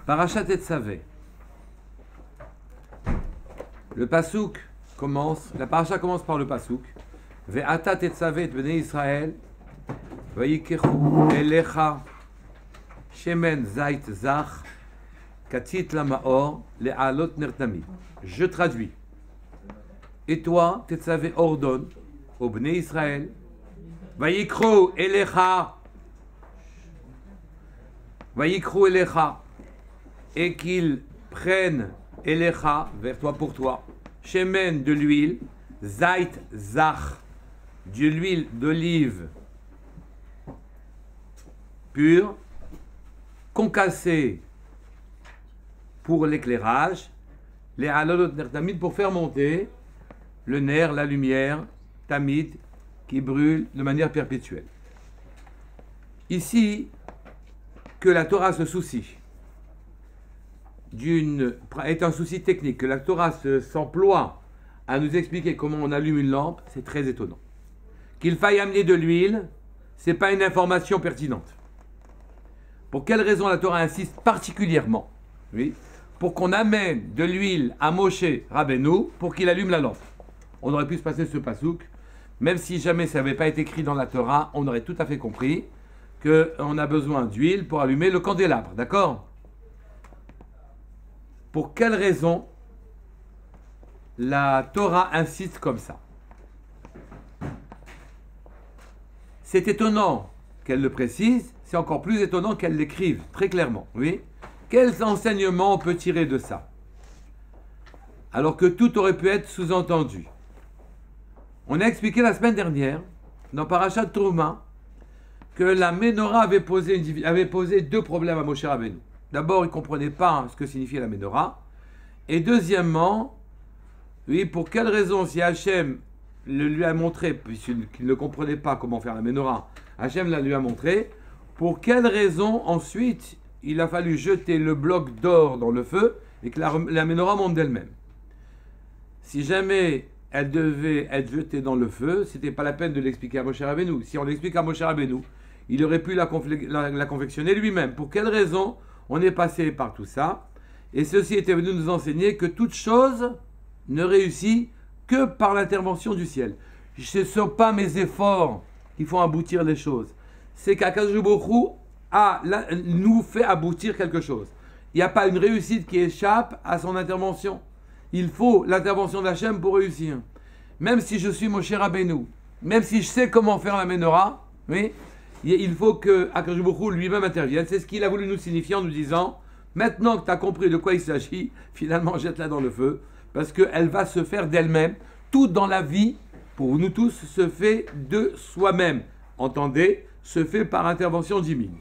Parashat Tetzavé. Le pasouk commence, la parasha commence par le pasouk. Ve'ata Tetzavé et bnei Israël, vayikechu elecha shemen zait zach, katit lamaor, le'alot nertami. Je traduis. Et toi, Tetzavé ordonne au bnei Israël, vayikru elecha, vayikru elecha, et qu'ils prennent elecha, vers toi pour toi, shemen de l'huile, zait zach, de l'huile d'olive pure, concassée pour l'éclairage, les halolot ner tamid pour faire monter le nerf, la lumière, tamid, qui brûle de manière perpétuelle. Ici, que la Torah se soucie est un souci technique, que la Torah s'emploie à nous expliquer comment on allume une lampe, c'est très étonnant. Qu'il faille amener de l'huile, c'est pas une information pertinente. Pour quelle raison la Torah insiste particulièrement, oui, pour qu'on amène de l'huile à Moshe Rabbeinu pour qu'il allume la lampe? On aurait pu se passer ce pasouk, même si jamais ça n'avait pas été écrit dans la Torah, on aurait tout à fait compris qu'on a besoin d'huile pour allumer le candélabre, d'accord? Pour quelle raison la Torah insiste comme ça? C'est étonnant qu'elle le précise, c'est encore plus étonnant qu'elle l'écrive très clairement. Oui. Quels enseignements on peut tirer de ça? Alors que tout aurait pu être sous-entendu. On a expliqué la semaine dernière, dans Parashat Trouma, que la Ménorah avait posé deux problèmes à Moshe Rabbeinu. D'abord, il ne comprenait pas ce que signifiait la Ménorah. Et deuxièmement, oui, pour quelle raison, si Hachem lui a montré, puisqu'il ne comprenait pas comment faire la Ménorah, Hachem lui a montré, pour quelle raison ensuite il a fallu jeter le bloc d'or dans le feu et que la Ménorah monte d'elle-même. Si jamais elle devait être jetée dans le feu, c'était pas la peine de l'expliquer à Moshe Rabbeinu. Si on l'explique à Moshe Rabbeinu, il aurait pu la confectionner lui-même. Pour quelle raison on est passé par tout ça? Et ceci était venu nous enseigner que toute chose ne réussit que par l'intervention du ciel. Ce ne sont pas mes efforts qui font aboutir les choses. C'est qu'Akadosh Baruch Hu nous fait aboutir quelque chose. Il n'y a pas une réussite qui échappe à son intervention. Il faut l'intervention d'Hachem pour réussir. Même si je suis Moshe Rabbeinu, même si je sais comment faire la Ménorah, oui, il faut que Akadosh Baruch Hu lui-même intervienne. C'est ce qu'il a voulu nous signifier en nous disant, maintenant que tu as compris de quoi il s'agit, finalement jette-la dans le feu, parce qu'elle va se faire d'elle-même. Tout dans la vie, pour nous tous, se fait de soi-même. Entendez, se fait par intervention divine.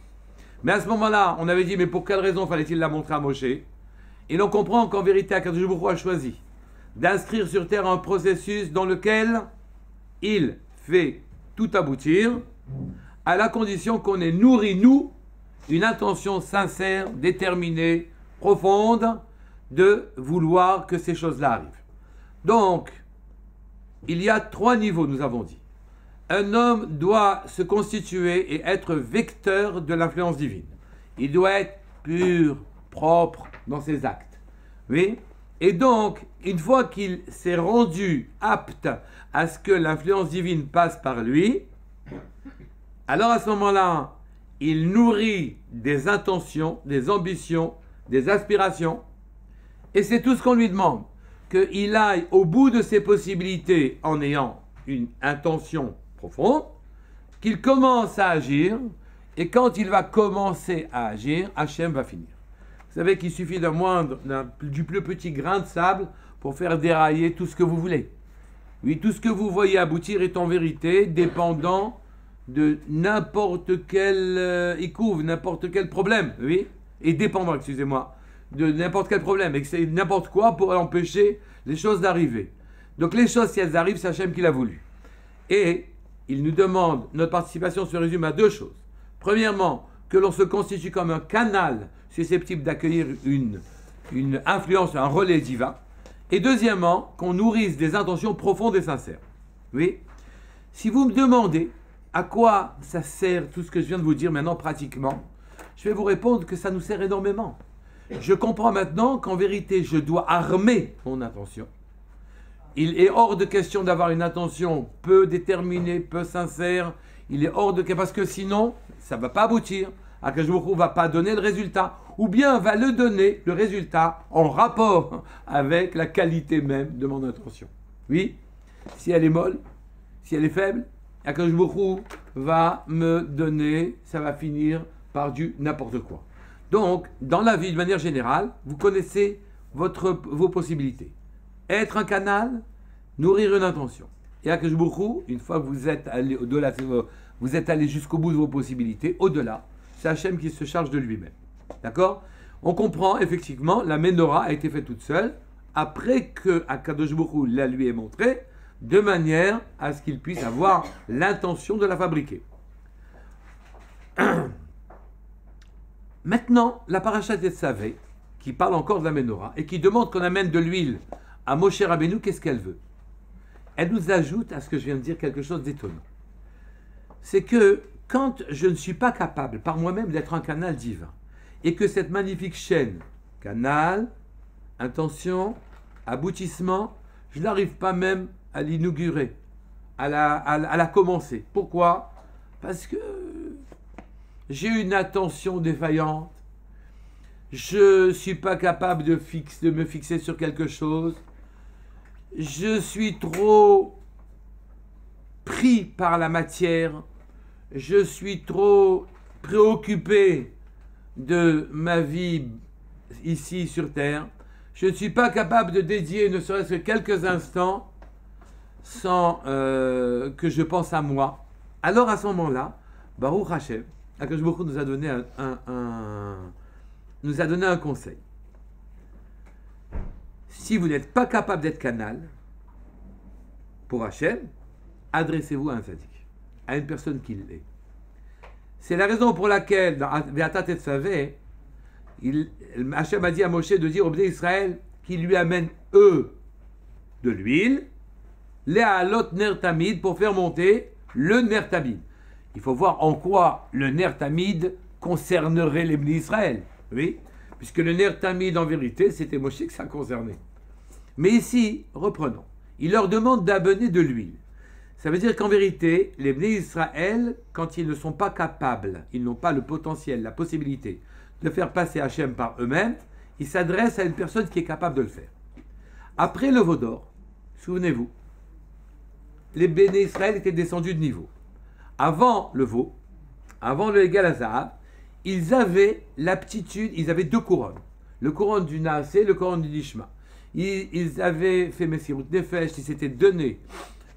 Mais à ce moment-là, on avait dit, mais pour quelle raison fallait-il la montrer à Moshe? Et l'on comprend qu'en vérité, Akadosh Baruch Hu a choisi d'inscrire sur terre un processus dans lequel il fait tout aboutir, à la condition qu'on ait nourri, nous, une intention sincère, déterminée, profonde, de vouloir que ces choses-là arrivent. Donc, il y a 3 niveaux, nous avons dit. Un homme doit se constituer et être vecteur de l'influence divine. Il doit être pur, propre dans ses actes. Oui? Et donc, une fois qu'il s'est rendu apte à ce que l'influence divine passe par lui, alors à ce moment-là, il nourrit des intentions, des ambitions, des aspirations, et c'est tout ce qu'on lui demande, qu'il aille au bout de ses possibilités en ayant une intention profonde, qu'il commence à agir, et quand il va commencer à agir, Hachem va finir. Vous savez qu'il suffit du plus petit grain de sable pour faire dérailler tout ce que vous voulez. Oui, tout ce que vous voyez aboutir est en vérité dépendant de n'importe quel ikouv, n'importe quel problème, oui, et dépendant, excusez-moi, de n'importe quel problème, et que c'est n'importe quoi pour empêcher les choses d'arriver. Donc les choses, si elles arrivent, c'est Hachem qui l'a voulu. Et il nous demande, notre participation se résume à 2 choses. Premièrement, que l'on se constitue comme un canal susceptible d'accueillir une influence, un relais divin. Et deuxièmement, qu'on nourrisse des intentions profondes et sincères. Oui. Si vous me demandez à quoi ça sert tout ce que je viens de vous dire maintenant pratiquement, je vais vous répondre que ça nous sert énormément. Je comprends maintenant qu'en vérité, je dois armer mon intention. Il est hors de question d'avoir une intention peu déterminée, peu sincère. Il est hors de question, parce que sinon, ça ne va pas aboutir. Akadosh Baruch Hu ne va pas donner le résultat. Ou bien va le donner, le résultat, en rapport avec la qualité même de mon intention. Oui, si elle est molle, si elle est faible, Akadosh Baruch Hu va me donner, ça va finir par du n'importe quoi. Donc, dans la vie, de manière générale, vous connaissez vos possibilités. Être un canal, nourrir une intention. Et Akadosh Baruch Hu, une fois que vous êtes allé au-delà, vous êtes allé jusqu'au bout de vos possibilités, au-delà, c'est Hachem qui se charge de lui-même. D'accord? On comprend, effectivement, la Ménorah a été faite toute seule, après que Akadosh Baruch Hu la lui ait montrée, de manière à ce qu'il puisse avoir l'intention de la fabriquer. Maintenant, la paracha Tetzavé, qui parle encore de la Ménorah, et qui demande qu'on amène de l'huile à Moshe Rabbeinu, qu'est-ce qu'elle veut? Elle nous ajoute à ce que je viens de dire quelque chose d'étonnant. C'est que quand je ne suis pas capable par moi-même d'être un canal divin, et que cette magnifique chaîne, canal, intention, aboutissement, je n'arrive pas même à l'inaugurer, à la commencer. Pourquoi? Parce que j'ai une attention défaillante, je ne suis pas capable de me fixer sur quelque chose, je suis trop pris par la matière, je suis trop préoccupé de ma vie ici sur Terre, je ne suis pas capable de dédier ne serait-ce que quelques instants sans que je pense à moi. Alors à ce moment-là, Baruch Hashem, Akadosh Baruch Hu nous a donné un conseil. Si vous n'êtes pas capable d'être canal pour Hashem, adressez-vous à un tzaddik, à une personne qui l'est. C'est la raison pour laquelle, dans Be'ata Tetzavé, Hashem a dit à Moshe de dire au Bnei Israël qu'il lui amène eux de l'huile, les halot ner tamid, pour faire monter le ner tamid. Il faut voir en quoi le ner tamid concernerait les Bnei Israël. Oui, puisque le ner tamid, en vérité, c'était Moshe que ça concernait. Mais ici, reprenons. Il leur demande d'amener de l'huile. Ça veut dire qu'en vérité, les Bnei Israël, quand ils ne sont pas capables, ils n'ont pas le potentiel, la possibilité de faire passer Hachem par eux-mêmes, ils s'adressent à une personne qui est capable de le faire. Après le veau d'or, souvenez-vous, les Bnei Israël étaient descendus de niveau. Avant le veau, avant le Egal Hazahav, ils avaient l'aptitude, ils avaient deux couronnes. Le couronne du Naasé, le couronne du Nishma. Ils avaient fait Messirut Nefesh, ils s'étaient donnés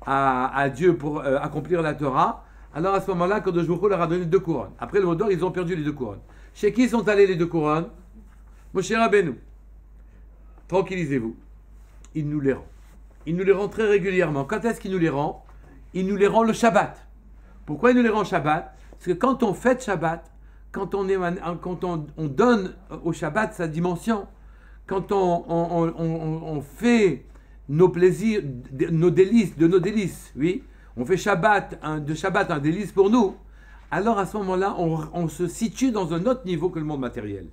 à Dieu pour accomplir la Torah. Alors à ce moment-là, quand Akadosh Baruch Hu leur a donné deux couronnes. Après le veau d'or, ils ont perdu les deux couronnes. Chez qui sont allés les deux couronnes? Moshe Rabbeinu. Tranquillisez-vous. Il nous les rend. Il nous les rend très régulièrement. Quand est-ce qu'il nous les rend? Il nous les rend le Shabbat. Pourquoi il nous les rend Shabbat? Parce que quand on fête Shabbat, quand on donne au Shabbat sa dimension, quand on fait nos plaisirs, de nos délices, oui, on fait de Shabbat un délice pour nous, alors à ce moment-là, on se situe dans un autre niveau que le monde matériel.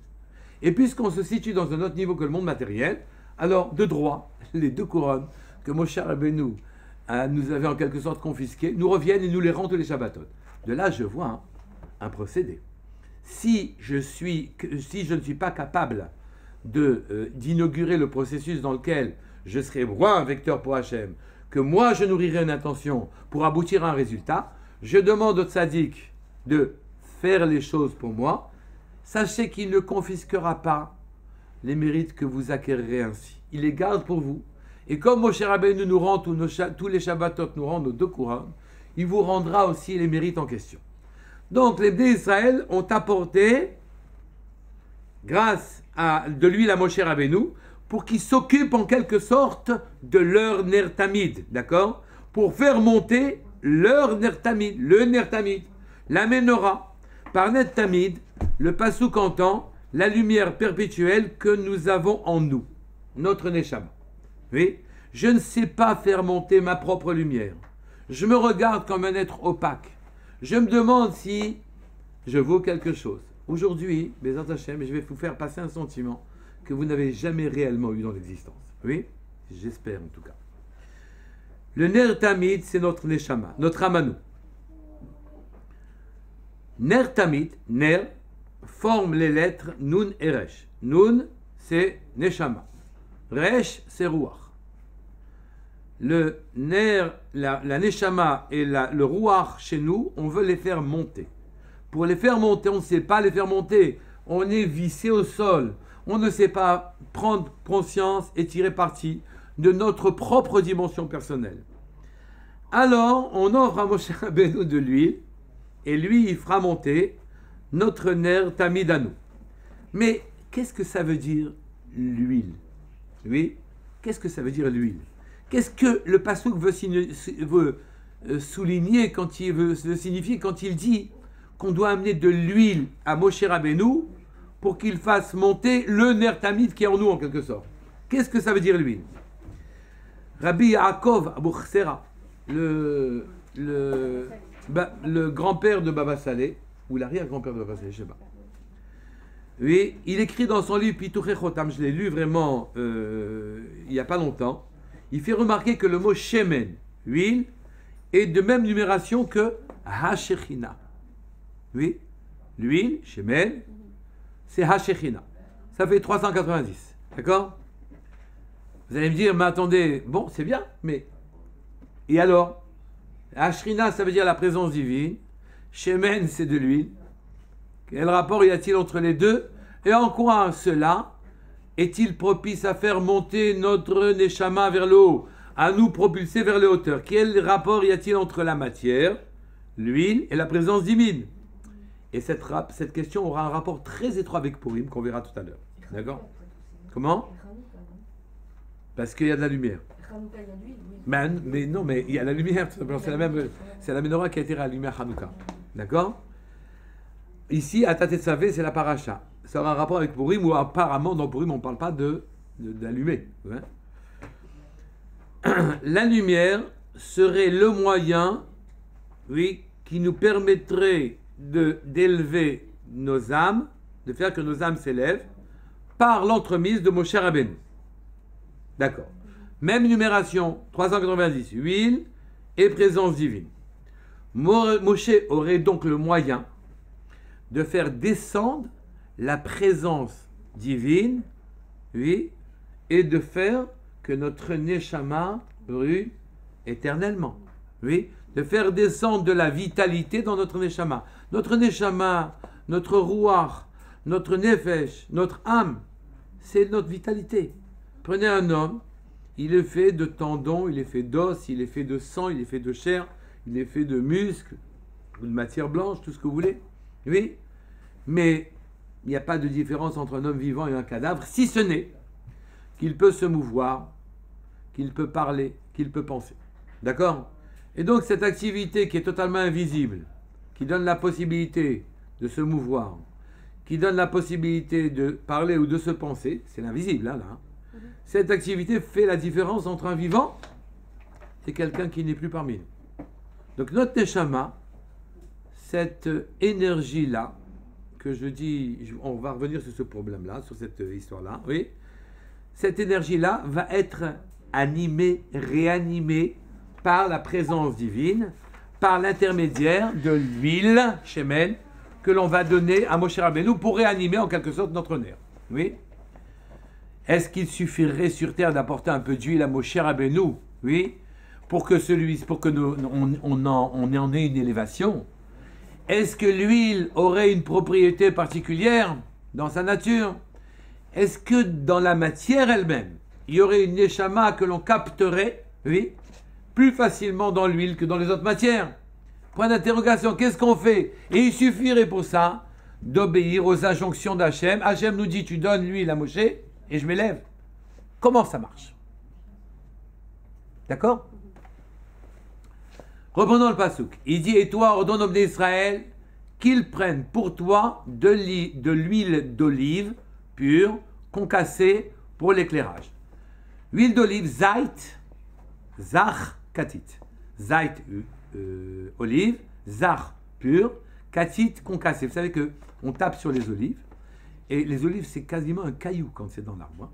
Et puisqu'on se situe dans un autre niveau que le monde matériel, alors de droit, les deux couronnes que Moshe Rabbeinu nous avait en quelque sorte confisquées, nous reviennent et nous les rendent tous les Shabbatot. De là, je vois un procédé. Si je ne suis pas capable d'inaugurer le processus dans lequel je serai moi un vecteur pour Hachem, que moi je nourrirai une intention pour aboutir à un résultat, je demande au tzaddik de faire les choses pour moi. Sachez qu'il ne confisquera pas les mérites que vous acquérirez ainsi. Il les garde pour vous. Et comme Moshe Rabbeinu nous rend tous les Shabbatot nous rendent nos deux couronnes, il vous rendra aussi les mérites en question. Donc les Bnei Israël ont apporté, grâce à de l'huile à Moshe Rabbeinu, pour qu'il s'occupe en quelque sorte de leur ner tamid, d'accord? Pour faire monter leur ner tamid, le ner tamid, la Ménorah. Par ner tamid, le passouk entend la lumière perpétuelle que nous avons en nous, notre neshama. Oui, je ne sais pas faire monter ma propre lumière. Je me regarde comme un être opaque. Je me demande si je vaux quelque chose. aujourd'hui, Bézat Hachem, je vais vous faire passer un sentiment que vous n'avez jamais réellement eu dans l'existence. Oui? J'espère en tout cas. Le Ner Tamid, c'est notre Neshama, notre Amanou. Ner Tamid, Ner, forme les lettres Nun et Resh. Nun, c'est Neshama. Resh, c'est Ruach. Le Ner, la Neshama et le Ruach chez nous, on veut les faire monter. Pour les faire monter, on ne sait pas les faire monter. On est vissé au sol. On ne sait pas prendre conscience et tirer parti de notre propre dimension personnelle. Alors, on offre à Moshe Rabbeinu de l'huile, et lui, il fera monter notre Ner Tamid à nous. Mais qu'est-ce que ça veut dire l'huile? Oui, qu'est-ce que ça veut dire l'huile? Qu'est-ce que le passouk veut souligner quand il veut signifier quand il dit qu'on doit amener de l'huile à Moshe Rabbeinu pour qu'il fasse monter le Ner Tamid qui est en nous en quelque sorte? Qu'est-ce que ça veut dire l'huile? Rabbi Yaakov Abu Chsera, le grand-père de Baba Saleh, ou l'arrière-grand-père de Baba Saleh, je ne sais pas. Oui, il écrit dans son livre Pituchei Chotam, je l'ai lu vraiment il n'y a pas longtemps. Il fait remarquer que le mot shemen, huile, est de même numération que ha-shechina. Oui, l'huile, shemen, c'est ha-shechina. Ça fait 390. D'accord? Vous allez me dire, mais attendez, bon, c'est bien, mais. Et alors? Ha-shechina, ça veut dire la présence divine. Shemen, c'est de l'huile. Quel rapport y a-t-il entre les deux? Et en quoi cela est-il propice à faire monter notre Neshama vers le haut, à nous propulser vers les hauteurs? Quel rapport y a-t-il entre la matière, l'huile et la présence divine? Et cette question aura un rapport très étroit avec Purim, qu'on verra tout à l'heure. D'accord? Comment? Parce qu'il y a de la lumière. Mais non, mais il y a la lumière, tout simplement. C'est la menorah qui a été rallumée à Hanouka. D'accord? Ici, à Tatetsavé, c'est la paracha. Ça aura un rapport avec Purim, où apparemment, dans Purim, on ne parle pas d'allumer. Hein? La lumière serait le moyen, oui, qui nous permettrait d'élever nos âmes, de faire que nos âmes s'élèvent, par l'entremise de Moshe Rabbeinu. D'accord. Même numération, 390, huile et présence divine. Moshe aurait donc le moyen de faire descendre la présence divine, oui, et de faire que notre Neshama brûle éternellement, oui, de faire descendre de la vitalité dans notre Neshama. Notre Neshama, notre Ruach, notre Nefesh, notre âme, c'est notre vitalité. Prenez un homme, il est fait de tendons, il est fait d'os, il est fait de sang, il est fait de chair, il est fait de muscles, ou de matière blanche, tout ce que vous voulez. Oui, mais il n'y a pas de différence entre un homme vivant et un cadavre, si ce n'est qu'il peut se mouvoir, qu'il peut parler, qu'il peut penser. D'accord? Et donc cette activité qui est totalement invisible, qui donne la possibilité de se mouvoir, qui donne la possibilité de parler ou de se penser, c'est l'invisible, hein, là. Cette activité fait la différence entre un vivant et quelqu'un qui n'est plus parmi nous. Donc notre Neshama, cette énergie-là, que je dis, on va revenir sur ce problème-là, sur cette histoire-là, oui, cette énergie-là va être animée, réanimée par la présence divine, par l'intermédiaire de l'huile, shemen, que l'on va donner à Moshe Rabbeinu pour réanimer en quelque sorte notre nerf. Oui. Est-ce qu'il suffirait sur terre d'apporter un peu d'huile à Moshe Rabbeinu, oui, pour que on en ait une élévation? Est-ce que l'huile aurait une propriété particulière dans sa nature? Est-ce que dans la matière elle-même, il y aurait une neshama que l'on capterait, oui, plus facilement dans l'huile que dans les autres matières? Point d'interrogation, qu'est-ce qu'on fait? Et il suffirait pour ça d'obéir aux injonctions d'Hachem. Hachem nous dit, tu donnes l'huile à Moshe et je m'élève. Comment ça marche? D'accord? Reprenons le passouk. Il dit, et toi, ordonne aux d'Israël qu'ils prennent pour toi de l'huile d'olive pure, concassée pour l'éclairage. Huile d'olive, zait, zach, katit. Zait, olive, zach, pure, Katit concassé. Vous savez qu'on tape sur les olives, et les olives, c'est quasiment un caillou quand c'est dans l'arbre.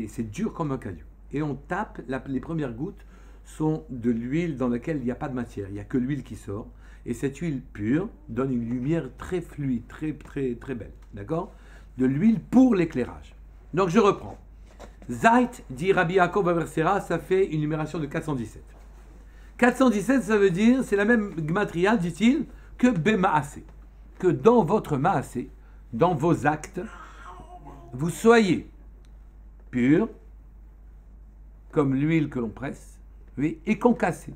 C'est dur comme un caillou. Et on tape, les premières gouttes sont de l'huile dans laquelle il n'y a pas de matière, il n'y a que l'huile qui sort. Et cette huile pure donne une lumière très fluide, très, très, très belle. D'accord? De l'huile pour l'éclairage. Donc je reprends. Zait, dit Rabbi Yaakov Aversera, ça fait une numération de 417. 417, ça veut dire, c'est la même gmatria, dit-il, que Bemaasé. Que dans votre maasé, dans vos actes, vous soyez purs, comme l'huile que l'on presse, oui, et concassé,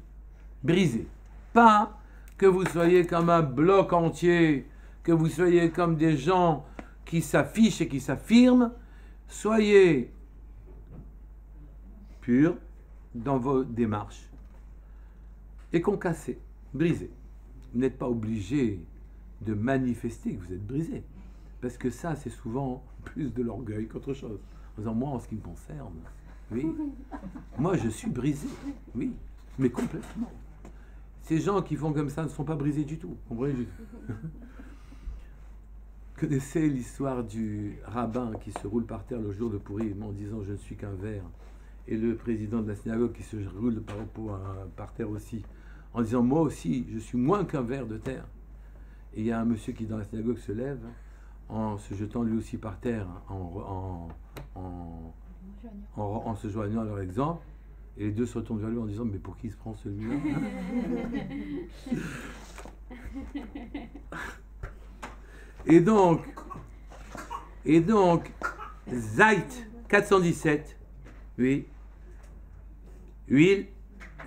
brisé. Pas que vous soyez comme un bloc entier, que vous soyez comme des gens qui s'affichent et qui s'affirment. Soyez purs dans vos démarches et concassés, brisés. Vous n'êtes pas obligé de manifester que vous êtes brisé, parce que ça, c'est souvent plus de l'orgueil qu'autre chose. En disant, moi, en ce qui me concerne, oui, moi, je suis brisé, oui, mais complètement. Ces gens qui font comme ça ne sont pas brisés du tout, comprenez du tout. Connaissez l'histoire du rabbin qui se roule par terre le jour de Pourim en disant, je ne suis qu'un ver, et le président de la synagogue qui se roule par terre aussi, en disant, moi aussi, je suis moins qu'un ver de terre. Et il y a un monsieur qui, dans la synagogue, se lève en se jetant lui aussi par terre, en se joignant à leur exemple. Et les deux se retournent vers lui en disant, mais pour qui se prend celui-là? Et donc, Zait 417, oui, huile,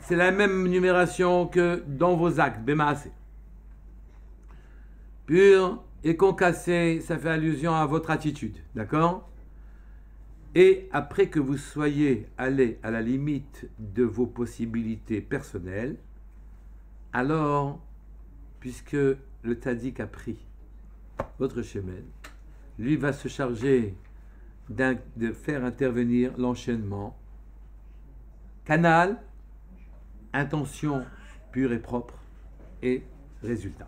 c'est la même numération que dans vos actes, Bemaasé. Pur et concassé, ça fait allusion à votre attitude, d'accord? Et après que vous soyez allé à la limite de vos possibilités personnelles, alors, puisque le tzaddik a pris votre shemen, lui va se charger de faire intervenir l'enchaînement, canal, intention pure et propre, et résultat.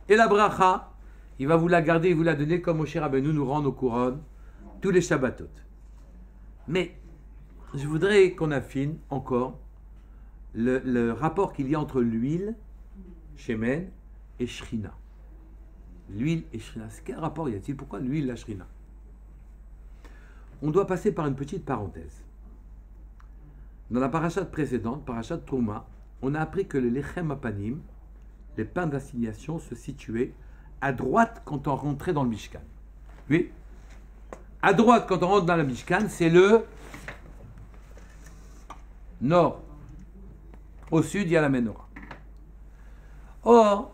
Et la bracha, il va vous la garder et vous la donner comme Moshe Rabbeinu nous rend nos couronnes tous les Shabbatot. Mais je voudrais qu'on affine encore le rapport qu'il y a entre l'huile, shemen, et shrina. L'huile et shrina. Quel rapport y a-t-il? Pourquoi l'huile et la shrina? On doit passer par une petite parenthèse. Dans la parashat précédente, parashat Trouma, on a appris que le lechem apanim, les pains d'assignation, se situaient à droite quand on rentrait dans le Mishkan. Oui. À droite, quand on rentre dans le Mishkan, c'est le nord. Au sud, il y a la Menorah. Or,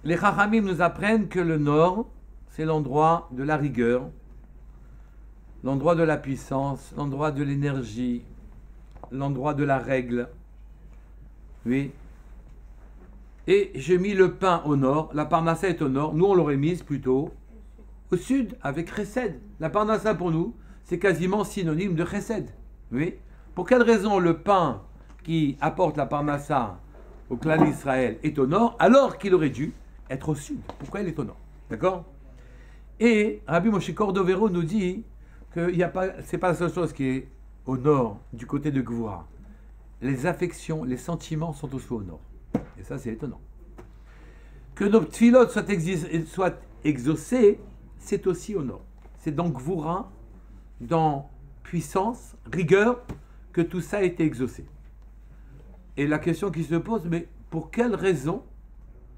les Chachamim nous apprennent que le nord, c'est l'endroit de la rigueur, l'endroit de la puissance, l'endroit de l'énergie, l'endroit de la règle. Oui. Et j'ai mis le pain au nord, la parnassa est au nord, nous on l'aurait mise plutôt au sud, avec chesed. La parnassa pour nous, c'est quasiment synonyme de chesed. Oui. Pour quelle raison le pain qui apporte la parnassa au clan d'Israël est au nord, alors qu'il aurait dû être au sud? Pourquoi il est au nord? D'accord? Et Rabbi Moshe Cordovero nous dit que c'est pas la seule chose qui est au nord, du côté de Gvoura. Les affections, les sentiments sont aussi au nord. Et ça, c'est étonnant. Que nos tfilotes soient exaucés, c'est aussi au nord. C'est dans Gvoura, dans puissance, rigueur, que tout ça a été exaucé. Et la question qui se pose, mais pour quelle raison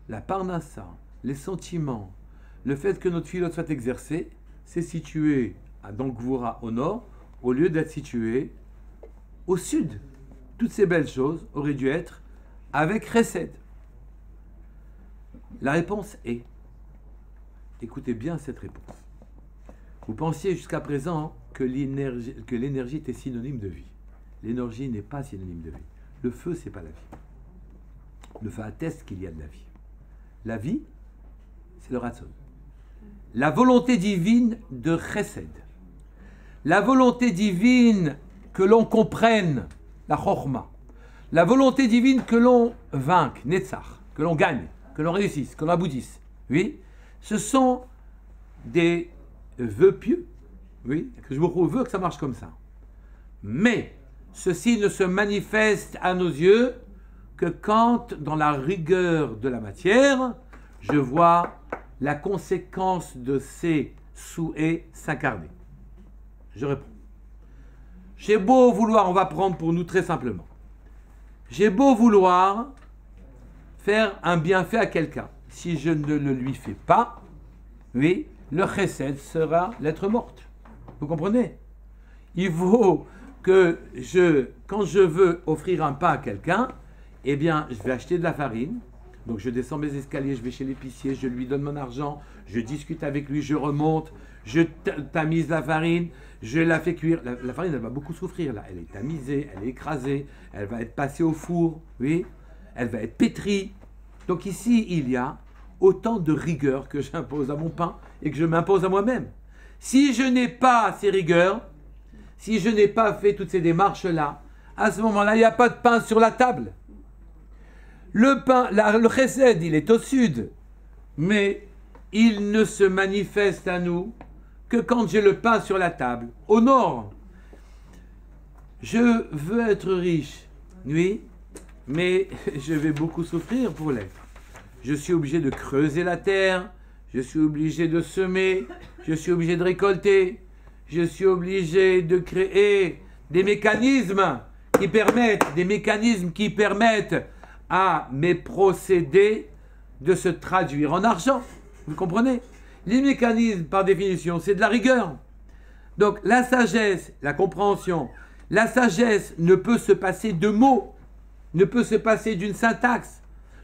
la parnassa, les sentiments, le fait que notre tfilote soit exercé, c'est situé dans Gvoura au nord, au lieu d'être situé au sud? Toutes ces belles choses auraient dû être avec chesed. La réponse est, écoutez bien cette réponse. Vous pensiez jusqu'à présent que l'énergie était synonyme de vie. L'énergie n'est pas synonyme de vie. Le feu, c'est pas la vie. Le feu atteste qu'il y a de la vie. La vie, c'est le ratson. La volonté divine de chesed. La volonté divine que l'on comprenne, la chorma. La volonté divine que l'on vainque, netzach, que l'on gagne, que l'on réussisse, que l'on aboutisse. Oui, ce sont des vœux pieux. Oui, que je vous veux que ça marche comme ça. Mais ceci ne se manifeste à nos yeux que quand, dans la rigueur de la matière, je vois la conséquence de ces souhaits s'incarner. Je réponds. J'ai beau vouloir, on va prendre pour nous très simplement. J'ai beau vouloir faire un bienfait à quelqu'un. Si je ne le lui fais pas, oui, le chesed sera lettre morte. Vous comprenez? Il faut que quand je veux offrir un pain à quelqu'un, eh bien, je vais acheter de la farine. Donc, je descends mes escaliers, je vais chez l'épicier, je lui donne mon argent, je discute avec lui, je remonte, je tamise la farine, je la fais cuire. La farine, elle va beaucoup souffrir, là. Elle est tamisée, elle est écrasée, elle va être passée au four, oui, elle va être pétrie. Donc, ici, il y a autant de rigueur que j'impose à mon pain et que je m'impose à moi-même. Si je n'ai pas ces rigueurs, si je n'ai pas fait toutes ces démarches-là, à ce moment-là, il n'y a pas de pain sur la table. Le pain, le chesed, il est au sud, mais il ne se manifeste à nous que quand j'ai le pain sur la table, au nord. Je veux être riche, oui, mais je vais beaucoup souffrir pour l'être. Je suis obligé de creuser la terre, je suis obligé de semer, je suis obligé de récolter, je suis obligé de créer des mécanismes qui permettent à mes procédés de se traduire en argent. Vous comprenez? Les mécanismes, par définition, c'est de la rigueur. Donc, la sagesse, la compréhension, la sagesse ne peut se passer de mots, ne peut se passer d'une syntaxe,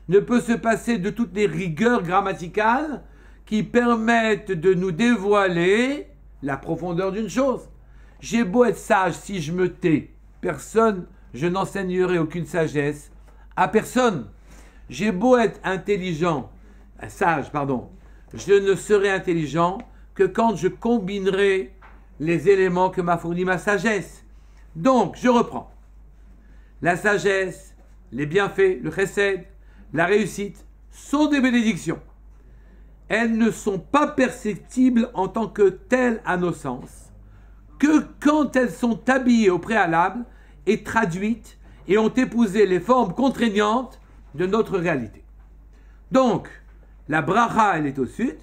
ne peut se passer de toutes les rigueurs grammaticales qui permettent de nous dévoiler la profondeur d'une chose. J'ai beau être sage, si je me tais, je n'enseignerai aucune sagesse à personne. J'ai beau être sage, je ne serai intelligent que quand je combinerai les éléments que m'a fourni ma sagesse. Donc, je reprends. La sagesse, les bienfaits, le chesed, la réussite sont des bénédictions. Elles ne sont pas perceptibles en tant que telles à nos sens que quand elles sont habillées au préalable et traduites et ont épousé les formes contraignantes de notre réalité. Donc, la bracha, elle est au sud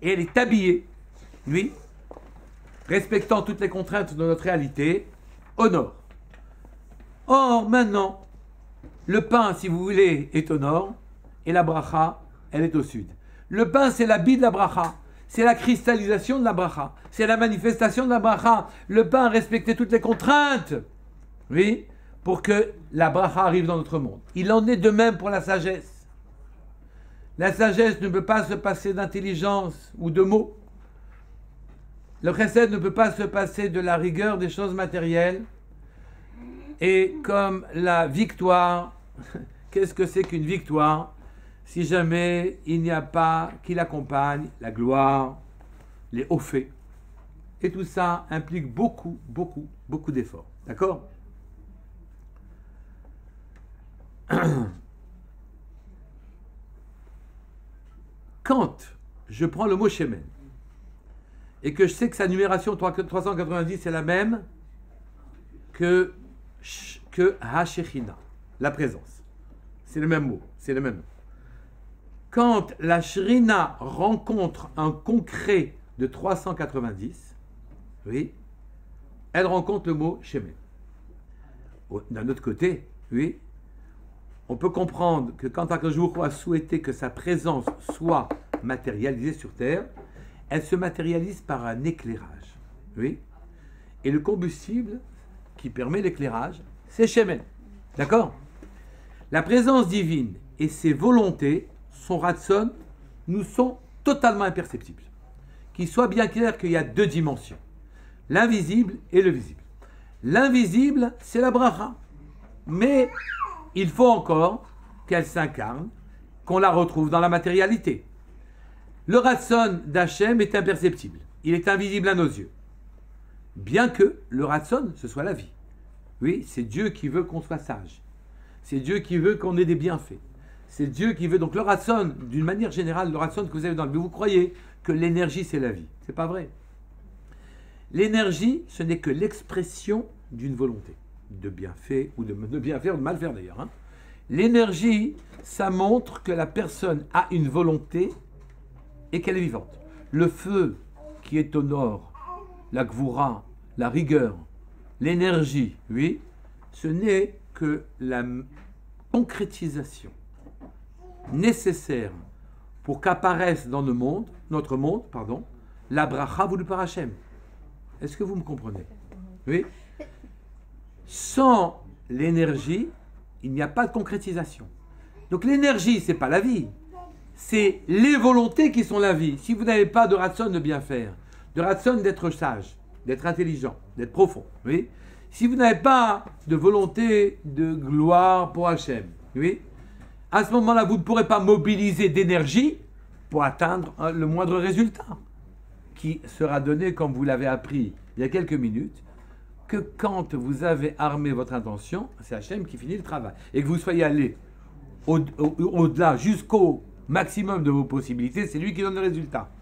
et elle est habillée, oui, respectant toutes les contraintes de notre réalité, au nord. Or, maintenant, le pain, si vous voulez, est au nord et la bracha, elle est au sud. Le pain, c'est l'habit de la bracha. C'est la cristallisation de la bracha. C'est la manifestation de la bracha. Le pain a respecté toutes les contraintes, oui, pour que la bracha arrive dans notre monde. Il en est de même pour la sagesse. La sagesse ne peut pas se passer d'intelligence ou de mots. Le chesed ne peut pas se passer de la rigueur des choses matérielles. Et comme la victoire, qu'est-ce que c'est qu'une victoire si jamais il n'y a pas qui l'accompagne, la gloire, les hauts faits. Et tout ça implique beaucoup d'efforts. D'accord? Quand je prends le mot Shemen et que je sais que sa numération 390 est la même que Ha-Shechina, la présence. C'est le même mot, c'est le même. Quand la Shrina rencontre un concret de 390, oui, elle rencontre le mot Shemen. D'un autre côté, oui, on peut comprendre que quand Akadosh Baruch Hu a souhaité que sa présence soit matérialisée sur terre, elle se matérialise par un éclairage, oui, et le combustible qui permet l'éclairage, c'est Shemen. D'accord? La présence divine et ses volontés, son ratson, nous sont totalement imperceptibles. Qu'il soit bien clair qu'il y a deux dimensions, l'invisible et le visible. L'invisible, c'est la bracha, mais il faut encore qu'elle s'incarne, qu'on la retrouve dans la matérialité. Le ratson d'Hachem est imperceptible, il est invisible à nos yeux, bien que le ratson, ce soit la vie. Oui, c'est Dieu qui veut qu'on soit sage, c'est Dieu qui veut qu'on ait des bienfaits, C'est Dieu qui veut. Donc le ratson, d'une manière générale, le ratson que vous avez dans le but, vous croyez que l'énergie c'est la vie. C'est pas vrai. L'énergie, ce n'est que l'expression d'une volonté, de bien faire ou de bien faire ou de mal faire d'ailleurs. Hein. L'énergie, ça montre que la personne a une volonté et qu'elle est vivante. Le feu qui est au nord, la gvoura, la rigueur, l'énergie, oui, ce n'est que la concrétisation nécessaire pour qu'apparaisse dans notre monde, la bracha voulue par Hachem. Est-ce que vous me comprenez? Oui. Sans l'énergie, il n'y a pas de concrétisation. Donc l'énergie, ce n'est pas la vie. C'est les volontés qui sont la vie. Si vous n'avez pas de ratson de bien faire, de ratson d'être sage, d'être intelligent, d'être profond, oui. Si vous n'avez pas de volonté de gloire pour Hachem, oui, à ce moment-là, vous ne pourrez pas mobiliser d'énergie pour atteindre le moindre résultat, qui sera donné, comme vous l'avez appris il y a quelques minutes, que quand vous avez armé votre intention, c'est Hachem qui finit le travail. Et que vous soyez allé au-delà, jusqu'au maximum de vos possibilités, c'est lui qui donne le résultat.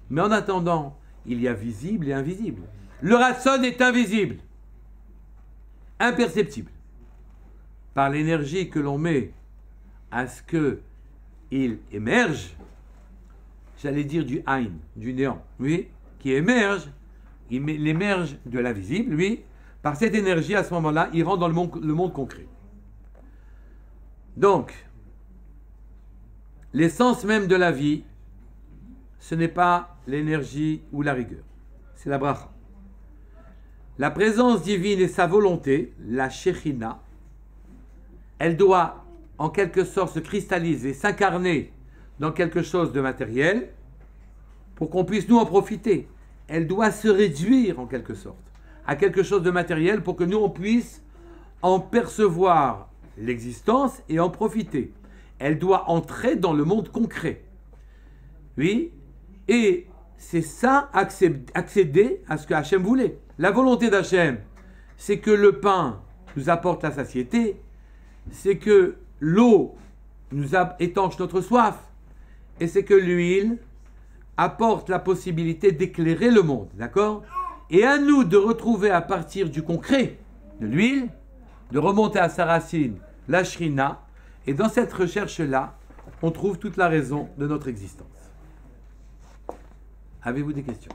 Mais en attendant, il y a visible et invisible. Le ratson est invisible, imperceptible. Par l'énergie que l'on met à ce qu'il émerge, j'allais dire du Aïn, du néant, oui, qui émerge, il émerge de l'invisible, oui, par cette énergie, à ce moment-là, il rentre dans le monde concret. Donc, l'essence même de la vie, ce n'est pas l'énergie ou la rigueur, c'est la bracha. La présence divine et sa volonté, la Shekhinah, elle doit en quelque sorte se cristalliser, s'incarner dans quelque chose de matériel pour qu'on puisse nous en profiter. Elle doit se réduire en quelque sorte à quelque chose de matériel pour que nous on puisse en percevoir l'existence et en profiter. Elle doit entrer dans le monde concret. Oui, et c'est ça, accéder à ce que Hachem voulait. La volonté d'Hachem, c'est que le pain nous apporte la satiété, c'est que l'eau nous étanche notre soif, et c'est que l'huile apporte la possibilité d'éclairer le monde, d'accord? Et à nous de retrouver à partir du concret de l'huile, de remonter à sa racine, la shrina, et dans cette recherche-là, on trouve toute la raison de notre existence. Avez-vous des questions?